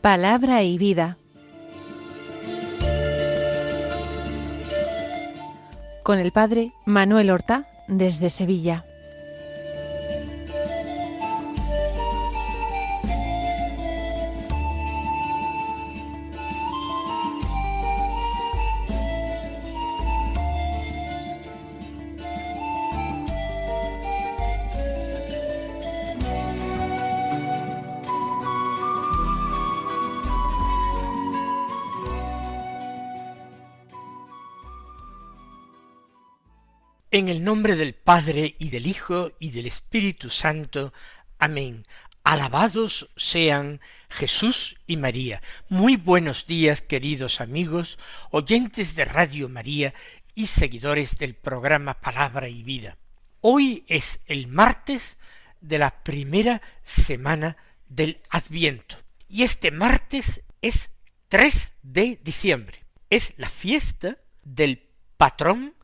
Palabra y vida. Con el padre Manuel Horta, desde Sevilla. En el nombre del Padre, y del Hijo, y del Espíritu Santo. Amén. Alabados sean Jesús y María. Muy buenos días, queridos amigos, oyentes de Radio María y seguidores del programa Palabra y Vida. Hoy es el martes de la primera semana del Adviento. Y este martes es 3 de diciembre. Es la fiesta del patrón,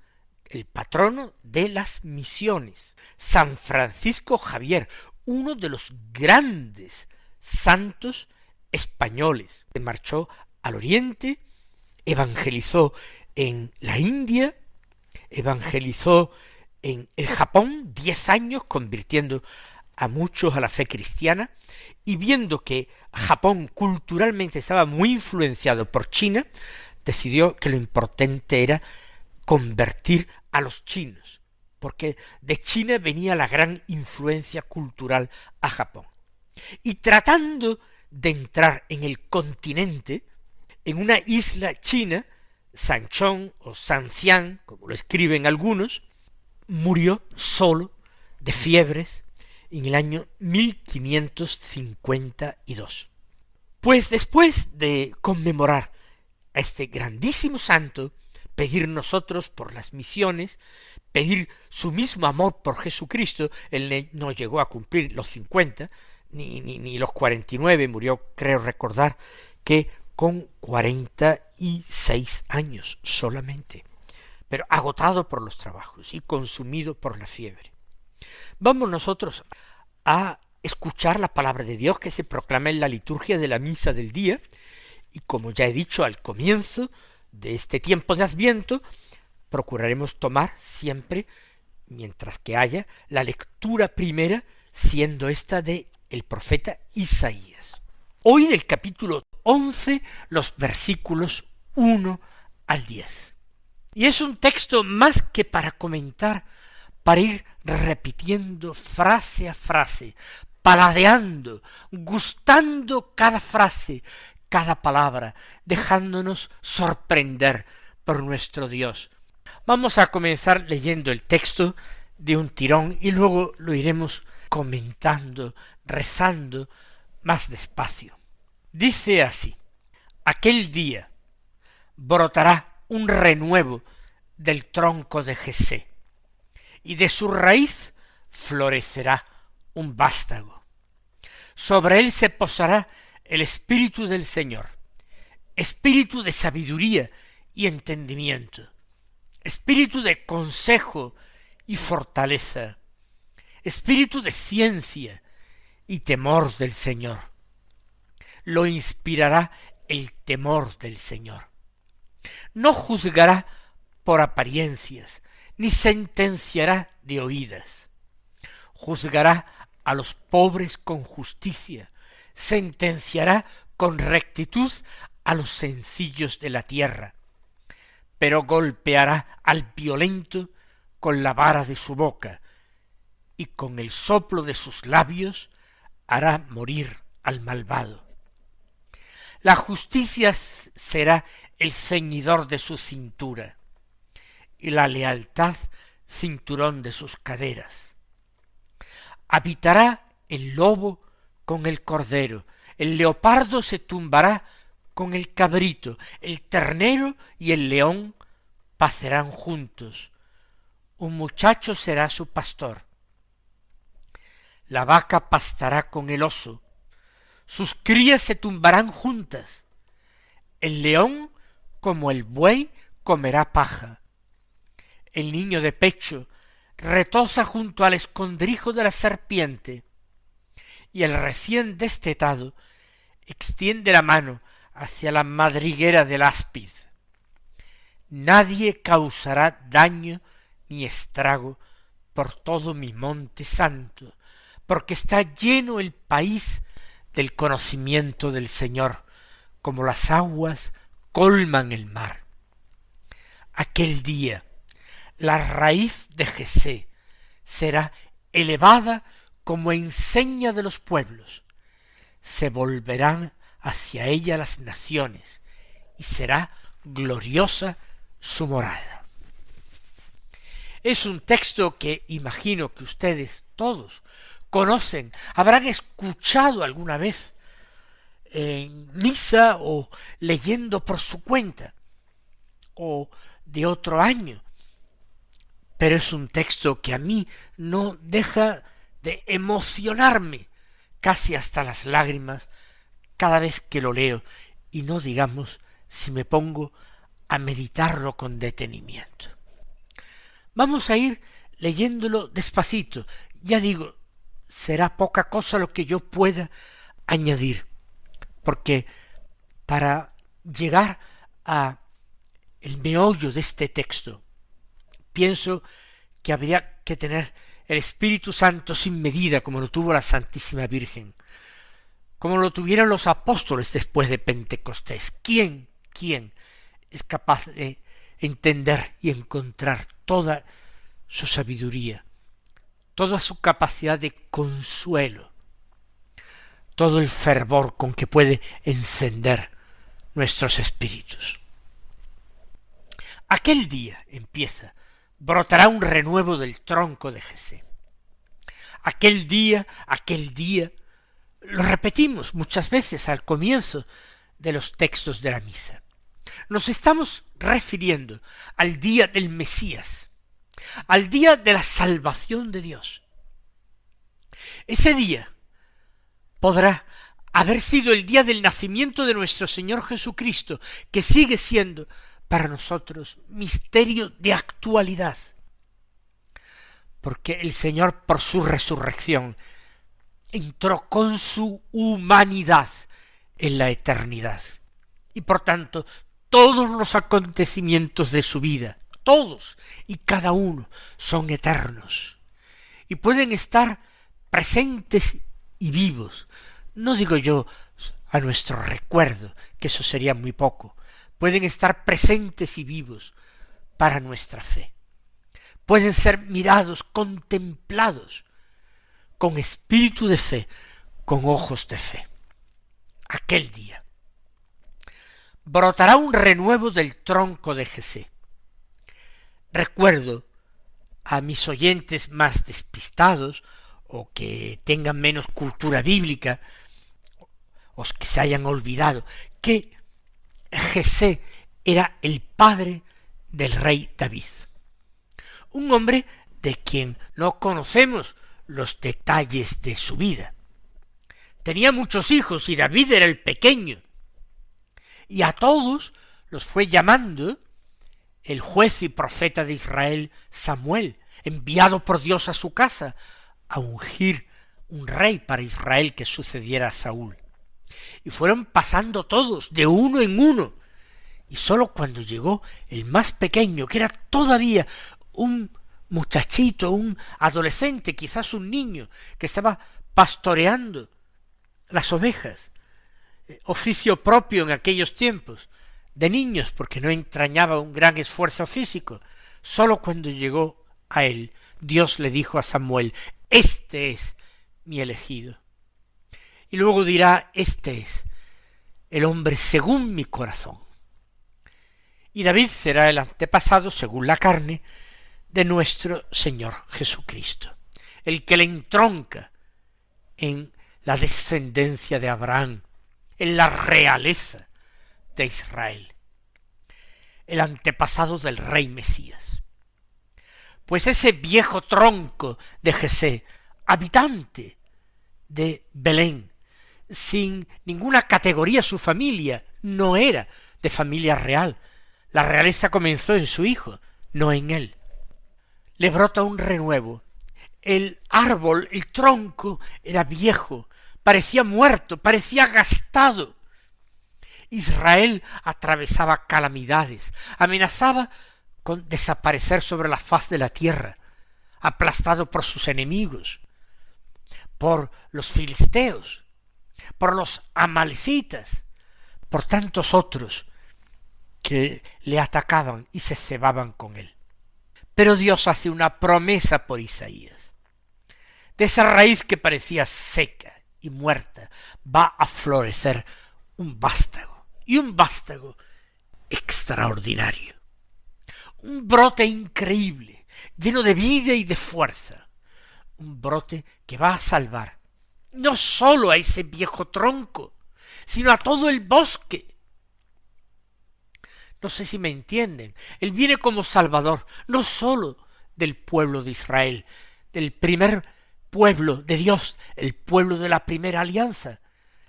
el patrono de las misiones, San Francisco Javier, uno de los grandes santos españoles, que marchó al Oriente, evangelizó en la India, evangelizó en el Japón 10 años, convirtiendo a muchos a la fe cristiana, y viendo que Japón culturalmente estaba muy influenciado por China, decidió que lo importante era convertir a los chinos, porque de China venía la gran influencia cultural a Japón. Y tratando de entrar en el continente, en una isla china, Sanchón o Sancián, como lo escriben algunos, murió solo de fiebres en el año 1552. Pues después de conmemorar a este grandísimo santo, pedir nosotros por las misiones, pedir su mismo amor por Jesucristo. Él no llegó a cumplir los 50, ni los 49, murió, creo recordar, que con 46 años solamente, pero agotado por los trabajos y consumido por la fiebre. Vamos nosotros a escuchar la palabra de Dios que se proclama en la liturgia de la misa del día, y como ya he dicho al comienzo de este tiempo de Adviento, procuraremos tomar siempre, mientras que haya, la lectura primera, siendo esta de el profeta Isaías. Hoy del capítulo 11, los versículos 1 al 10. Y es un texto más que para comentar, para ir repitiendo frase a frase, paladeando, gustando cada frase, cada palabra, dejándonos sorprender por nuestro Dios. Vamos a comenzar leyendo el texto de un tirón y luego lo iremos comentando, rezando más despacio. Dice así: aquel día brotará un renuevo del tronco de Jesé, y de su raíz florecerá un vástago. Sobre él se posará el Espíritu del Señor, espíritu de sabiduría y entendimiento, espíritu de consejo y fortaleza, espíritu de ciencia y temor del Señor. Lo inspirará el temor del Señor. No juzgará por apariencias, ni sentenciará de oídas. Juzgará a los pobres con justicia, sentenciará con rectitud a los sencillos de la tierra, pero golpeará al violento con la vara de su boca, y con el soplo de sus labios hará morir al malvado. La justicia será el ceñidor de su cintura, y la lealtad cinturón de sus caderas. Habitará el lobo con el cordero, el leopardo se tumbará con el cabrito, el ternero y el león pacerán juntos. Un muchacho será su pastor. La vaca pastará con el oso, sus crías se tumbarán juntas. El león, como el buey, comerá paja. El niño de pecho retoza junto al escondrijo de la serpiente, y el recién destetado extiende la mano hacia la madriguera del áspid. Nadie causará daño ni estrago por todo mi monte santo, porque está lleno el país del conocimiento del Señor, como las aguas colman el mar. Aquel día, la raíz de Jesé será elevada como enseña de los pueblos. Se volverán hacia ella las naciones, y será gloriosa su morada. Es un texto que imagino que ustedes todos conocen, habrán escuchado alguna vez en misa o leyendo por su cuenta o de otro año, pero es un texto que a mí no deja de emocionarme casi hasta las lágrimas cada vez que lo leo, y no digamos si me pongo a meditarlo con detenimiento. Vamos a ir leyéndolo despacito. Ya digo, será poca cosa lo que yo pueda añadir, porque para llegar a el meollo de este texto, pienso que habría que tener el Espíritu Santo sin medida, como lo tuvo la Santísima Virgen, como lo tuvieron los apóstoles después de Pentecostés. ¿Quién es capaz de entender y encontrar toda su sabiduría, toda su capacidad de consuelo, todo el fervor con que puede encender nuestros espíritus? Aquel día empieza, brotará un renuevo del tronco de Jesé. Aquel día, lo repetimos muchas veces al comienzo de los textos de la misa. Nos estamos refiriendo al día del Mesías, al día de la salvación de Dios. Ese día podrá haber sido el día del nacimiento de nuestro Señor Jesucristo, que sigue siendo para nosotros misterio de actualidad, porque el Señor, por su resurrección, entró con su humanidad en la eternidad, y por tanto todos los acontecimientos de su vida, todos y cada uno, son eternos y pueden estar presentes y vivos. No digo yo a nuestro recuerdo, que eso sería muy poco. Pueden estar presentes y vivos para nuestra fe. Pueden ser mirados, contemplados, con espíritu de fe, con ojos de fe. Aquel día brotará un renuevo del tronco de Jesé. Recuerdo a mis oyentes más despistados, o que tengan menos cultura bíblica, o que se hayan olvidado, que Jesé era el padre del rey David. Un hombre de quien no conocemos los detalles de su vida. Tenía muchos hijos y David era el pequeño. Y a todos los fue llamando el juez y profeta de Israel, Samuel, enviado por Dios a su casa a ungir un rey para Israel que sucediera a Saúl. Y fueron pasando todos, de uno en uno, y sólo cuando llegó el más pequeño, que era todavía un muchachito, un adolescente, quizás un niño, que estaba pastoreando las ovejas, oficio propio en aquellos tiempos, de niños, porque no entrañaba un gran esfuerzo físico. Sólo cuando llegó a él, Dios le dijo a Samuel: este es mi elegido. Y luego dirá: este es el hombre según mi corazón. Y David será el antepasado, según la carne, de nuestro Señor Jesucristo, el que le entronca en la descendencia de Abraham, en la realeza de Israel, el antepasado del rey Mesías. Pues ese viejo tronco de Jesé, habitante de Belén, sin ninguna categoría su familia, no era de familia real. La realeza comenzó en su hijo, no en él. Le brota un renuevo. El árbol, el tronco, era viejo, parecía muerto, parecía gastado. Israel atravesaba calamidades, amenazaba con desaparecer sobre la faz de la tierra, aplastado por sus enemigos, por los filisteos, por los amalecitas, por tantos otros que le atacaban y se cebaban con él. Pero Dios hace una promesa por Isaías. De esa raíz que parecía seca y muerta va a florecer un vástago, y un vástago extraordinario. Un brote increíble, lleno de vida y de fuerza. Un brote que va a salvar no sólo a ese viejo tronco, sino a todo el bosque. No sé si me entienden. Él viene como Salvador, no sólo del pueblo de Israel, del primer pueblo de Dios, el pueblo de la primera alianza,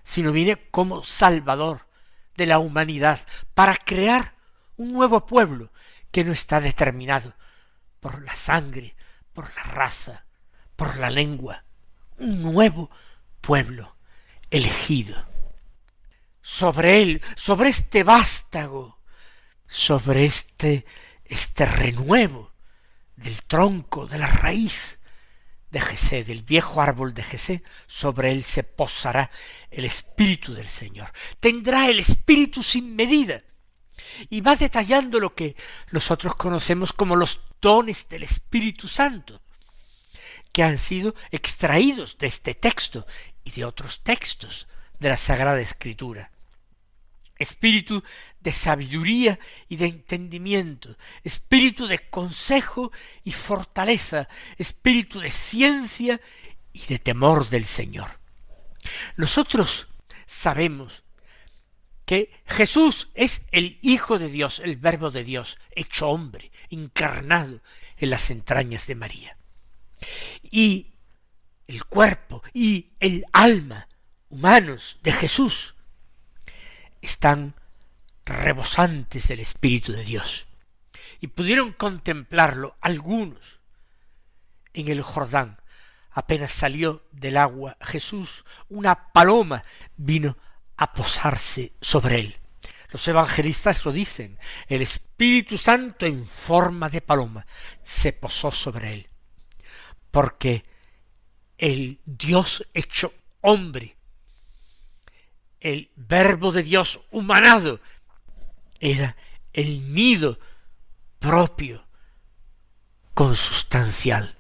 sino viene como Salvador de la humanidad para crear un nuevo pueblo que no está determinado por la sangre, por la raza, por la lengua, un nuevo pueblo elegido. Sobre él, sobre este vástago, sobre este renuevo del tronco, de la raíz de Jesé, del viejo árbol de Jesé, sobre él se posará el Espíritu del Señor. Tendrá el Espíritu sin medida. Y va detallando lo que nosotros conocemos como los dones del Espíritu Santo, que han sido extraídos de este texto y de otros textos de la Sagrada Escritura. Espíritu de sabiduría y de entendimiento, espíritu de consejo y fortaleza, espíritu de ciencia y de temor del Señor. Nosotros sabemos que Jesús es el Hijo de Dios, el Verbo de Dios, hecho hombre, encarnado en las entrañas de María. Y el cuerpo y el alma humanos de Jesús están rebosantes del Espíritu de Dios. Y pudieron contemplarlo algunos en el Jordán. Apenas salió del agua Jesús, una paloma vino a posarse sobre él. Los evangelistas lo dicen, el Espíritu Santo en forma de paloma se posó sobre él, porque el Dios hecho hombre, el Verbo de Dios humanado, era el nido propio, consustancial,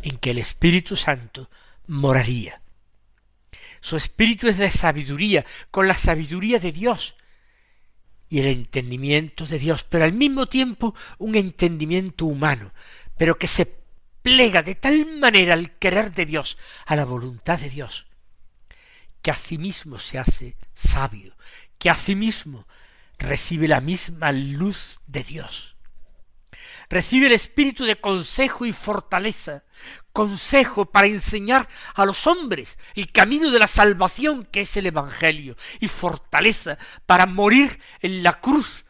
en que el Espíritu Santo moraría. Su espíritu es de sabiduría, con la sabiduría de Dios y el entendimiento de Dios, pero al mismo tiempo un entendimiento humano, pero que se plega de tal manera al querer de Dios, a la voluntad de Dios, que a sí mismo se hace sabio, que a sí mismo recibe la misma luz de Dios. Recibe el espíritu de consejo y fortaleza, consejo para enseñar a los hombres el camino de la salvación que es el Evangelio, y fortaleza para morir en la cruz,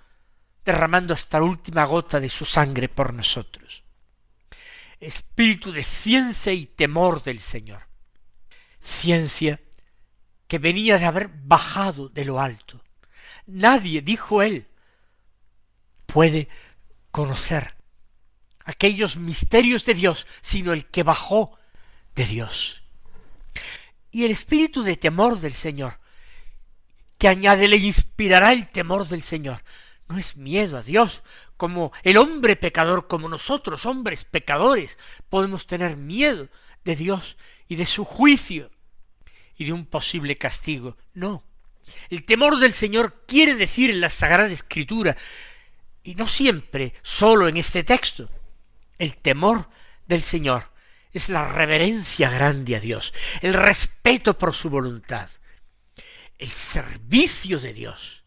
derramando hasta la última gota de su sangre por nosotros. Espíritu de ciencia y temor del Señor. Ciencia que venía de haber bajado de lo alto. Nadie, dijo él, puede conocer aquellos misterios de Dios, sino el que bajó de Dios. Y el espíritu de temor del Señor, que añade, le inspirará el temor del Señor. No es miedo a Dios, como el hombre pecador, como nosotros, hombres pecadores, podemos tener miedo de Dios y de su juicio y de un posible castigo. No. El temor del Señor quiere decir en la Sagrada Escritura, y no siempre solo en este texto, el temor del Señor es la reverencia grande a Dios, el respeto por su voluntad, el servicio de Dios,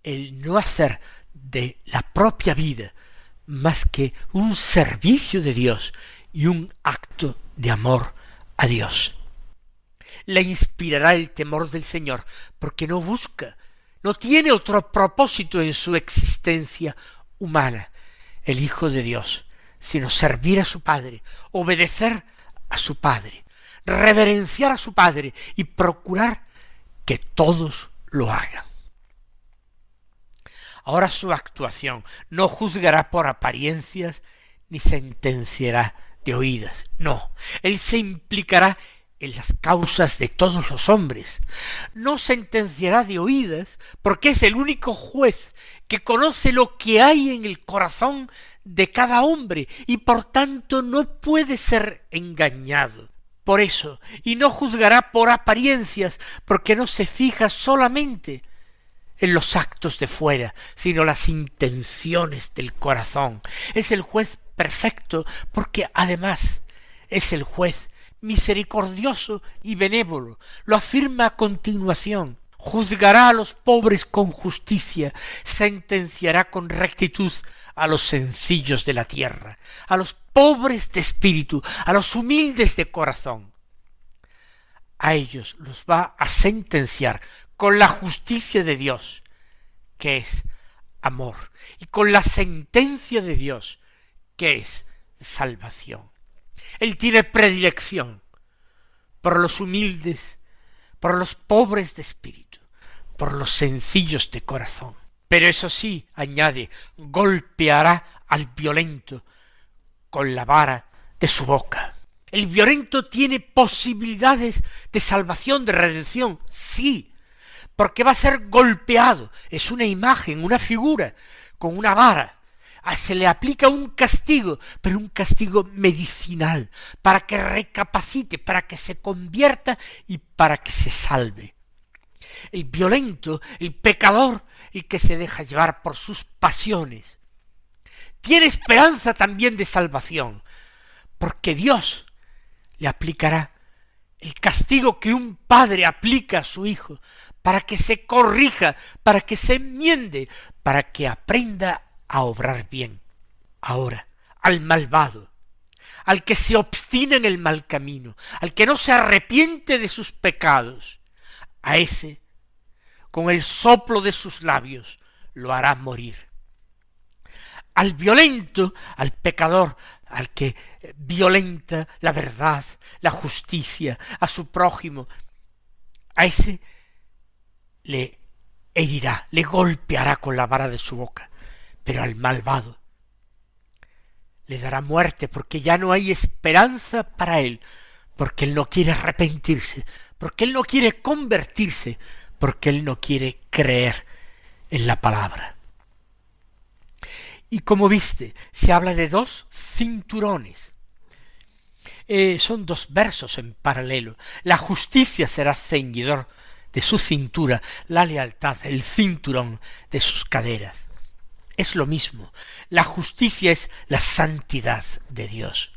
el no hacer de la propia vida más que un servicio de Dios y un acto de amor a Dios. Le inspirará el temor del Señor, porque no busca, no tiene otro propósito en su existencia humana, el Hijo de Dios, sino servir a su Padre, obedecer a su Padre, reverenciar a su Padre y procurar que todos lo hagan. Ahora su actuación no juzgará por apariencias ni sentenciará de oídas. No, él se implicará en las causas de todos los hombres. No sentenciará de oídas porque es el único juez que conoce lo que hay en el corazón de cada hombre y por tanto no puede ser engañado. Por eso, y no juzgará por apariencias, porque no se fija solamente en los actos de fuera, sino las intenciones del corazón. Es el juez perfecto, porque además es el juez misericordioso y benévolo. Lo afirma a continuación. Juzgará a los pobres con justicia, sentenciará con rectitud a los sencillos de la tierra, a los pobres de espíritu, a los humildes de corazón. A ellos los va a sentenciar con la justicia de Dios, que es amor, y con la sentencia de Dios, que es salvación. Él tiene predilección por los humildes, por los pobres de espíritu, por los sencillos de corazón. Pero eso sí, añade, golpeará al violento con la vara de su boca. ¿El violento tiene posibilidades de salvación, de redención? Sí, porque va a ser golpeado. Es una imagen, una figura, con una vara. Se le aplica un castigo, pero un castigo medicinal, para que recapacite, para que se convierta y para que se salve. El violento, el pecador, el que se deja llevar por sus pasiones, tiene esperanza también de salvación, porque Dios le aplicará el castigo que un padre aplica a su hijo, para que se corrija, para que se enmiende, para que aprenda a obrar bien. Ahora, al malvado, al que se obstina en el mal camino, al que no se arrepiente de sus pecados, a ese, con el soplo de sus labios, lo hará morir. Al violento, al pecador, al que violenta la verdad, la justicia, a su prójimo, a ese le herirá, le golpeará con la vara de su boca, pero al malvado le dará muerte, porque ya no hay esperanza para él, porque él no quiere arrepentirse, porque él no quiere convertirse, porque él no quiere creer en la palabra. Y como viste, se habla de dos cinturones. Son dos versos en paralelo. La justicia será ceñidor de su cintura, la lealtad, el cinturón de sus caderas. Es lo mismo. La justicia es la santidad de Dios.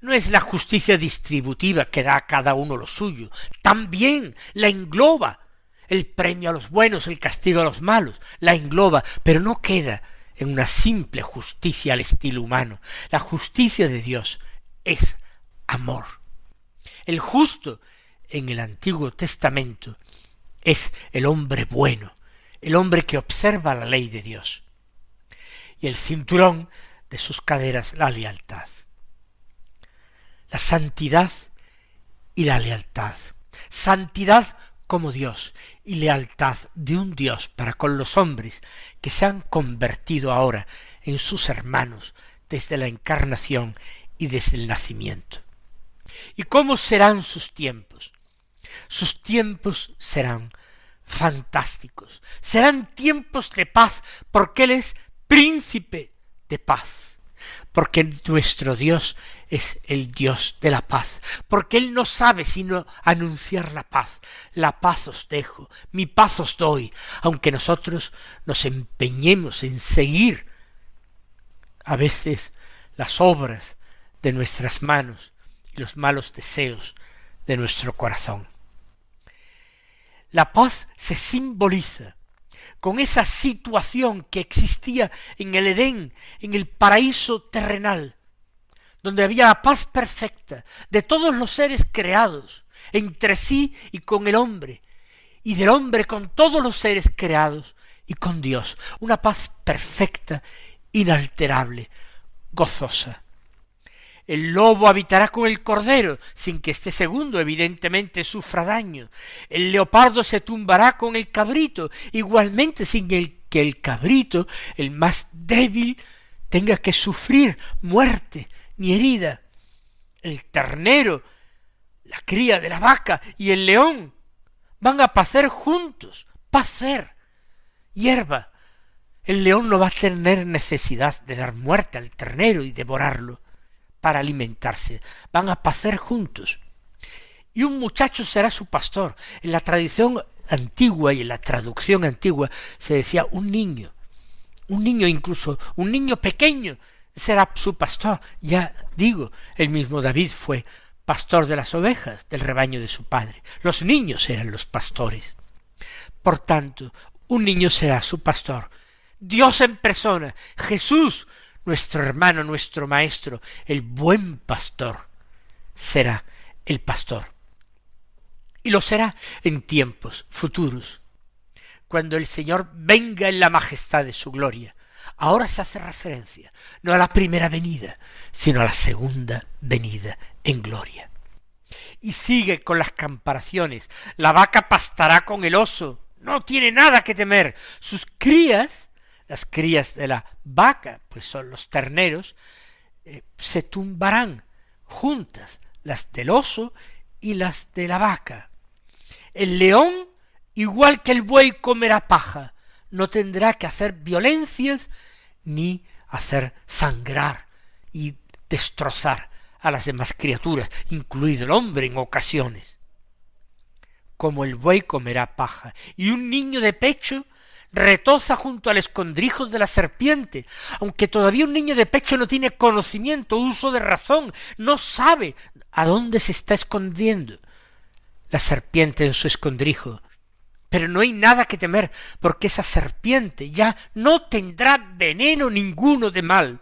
No es la justicia distributiva que da a cada uno lo suyo. También la engloba. El premio a los buenos, el castigo a los malos, la engloba, pero no queda en una simple justicia al estilo humano. La justicia de Dios es amor. El justo en el Antiguo Testamento es el hombre bueno, el hombre que observa la ley de Dios. Y el cinturón de sus caderas, la lealtad. La santidad y la lealtad. Santidad como Dios y lealtad de un Dios para con los hombres que se han convertido ahora en sus hermanos desde la encarnación y desde el nacimiento. ¿Y cómo serán sus tiempos? Sus tiempos serán fantásticos, serán tiempos de paz, porque Él es príncipe de paz, porque nuestro Dios es el Dios de la paz, porque Él no sabe sino anunciar la paz os dejo, mi paz os doy, aunque nosotros nos empeñemos en seguir a veces las obras de nuestras manos y los malos deseos de nuestro corazón. La paz se simboliza con esa situación que existía en el Edén, en el paraíso terrenal, donde había la paz perfecta de todos los seres creados, entre sí y con el hombre, y del hombre con todos los seres creados y con Dios, una paz perfecta, inalterable, gozosa. El lobo habitará con el cordero, sin que este segundo evidentemente sufra daño. El leopardo se tumbará con el cabrito, igualmente sin que el cabrito, el más débil, tenga que sufrir muerte ni herida. El ternero, la cría de la vaca y el león van a pacer juntos, pacer, hierba. El león no va a tener necesidad de dar muerte al ternero y devorarlo para alimentarse. Van a pacer juntos. Y un muchacho será su pastor. En la tradición antigua y en la traducción antigua se decía un niño incluso, un niño pequeño será su pastor. Ya digo, el mismo David fue pastor de las ovejas del rebaño de su padre. Los niños eran los pastores. Por tanto, un niño será su pastor. Dios en persona, Jesús, nuestro hermano, nuestro maestro, el buen pastor, será el pastor. Y lo será en tiempos futuros, cuando el Señor venga en la majestad de su gloria. Ahora se hace referencia no a la primera venida, sino a la segunda venida en gloria. Y sigue con las comparaciones. La vaca pastará con el oso, no tiene nada que temer. Sus crías, las crías de la vaca, pues son los terneros, se tumbarán juntas, las del oso y las de la vaca. El león, igual que el buey, comerá paja, no tendrá que hacer violencias ni hacer sangrar y destrozar a las demás criaturas, incluido el hombre en ocasiones. Como el buey comerá paja, y un niño de pecho retoza junto al escondrijo de la serpiente, aunque todavía un niño de pecho no tiene conocimiento, uso de razón, no sabe a dónde se está escondiendo la serpiente en su escondrijo. Pero no hay nada que temer, porque esa serpiente ya no tendrá veneno ninguno de mal.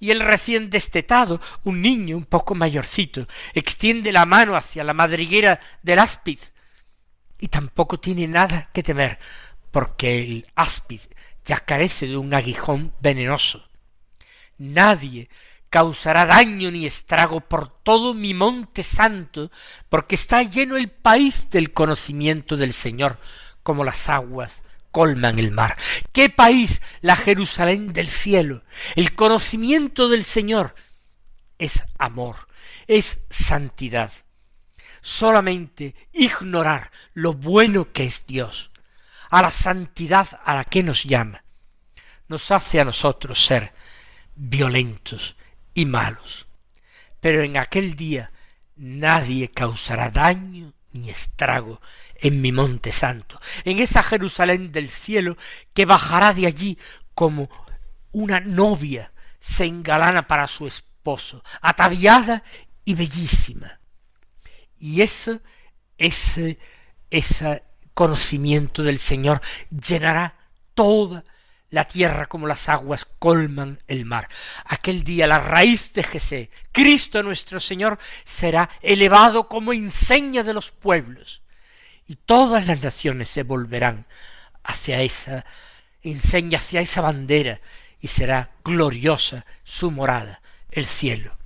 Y el recién destetado, un niño un poco mayorcito, extiende la mano hacia la madriguera del áspid, y tampoco tiene nada que temer, porque el áspid ya carece de un aguijón venenoso. Nadie causará daño ni estrago por todo mi monte santo, porque está lleno el país del conocimiento del Señor, como las aguas colman el mar. ¿Qué país? La Jerusalén del cielo. El conocimiento del Señor es amor, es santidad. Solamente ignorar lo bueno que es Dios, a la santidad a la que nos llama, nos hace a nosotros ser violentos y malos. Pero en aquel día nadie causará daño ni estrago en mi monte santo, en esa Jerusalén del cielo que bajará de allí como una novia se engalana para su esposo, ataviada y bellísima. Y ese conocimiento del Señor llenará toda la tierra como las aguas colman el mar. Aquel día la raíz de Jesé, Cristo nuestro Señor, será elevado como enseña de los pueblos, y todas las naciones se volverán hacia esa enseña, hacia esa bandera, y será gloriosa su morada, el cielo.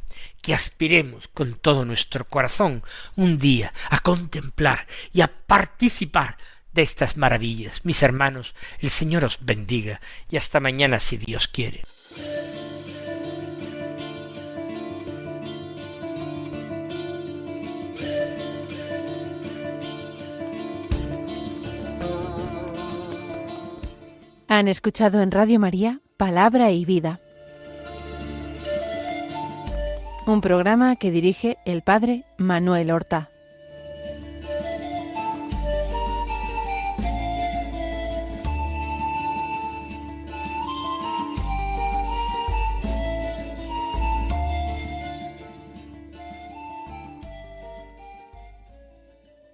Que aspiremos con todo nuestro corazón un día a contemplar y a participar de estas maravillas. Mis hermanos, el Señor os bendiga y hasta mañana si Dios quiere. Han escuchado en Radio María Palabra y Vida, un programa que dirige el Padre Manuel Horta.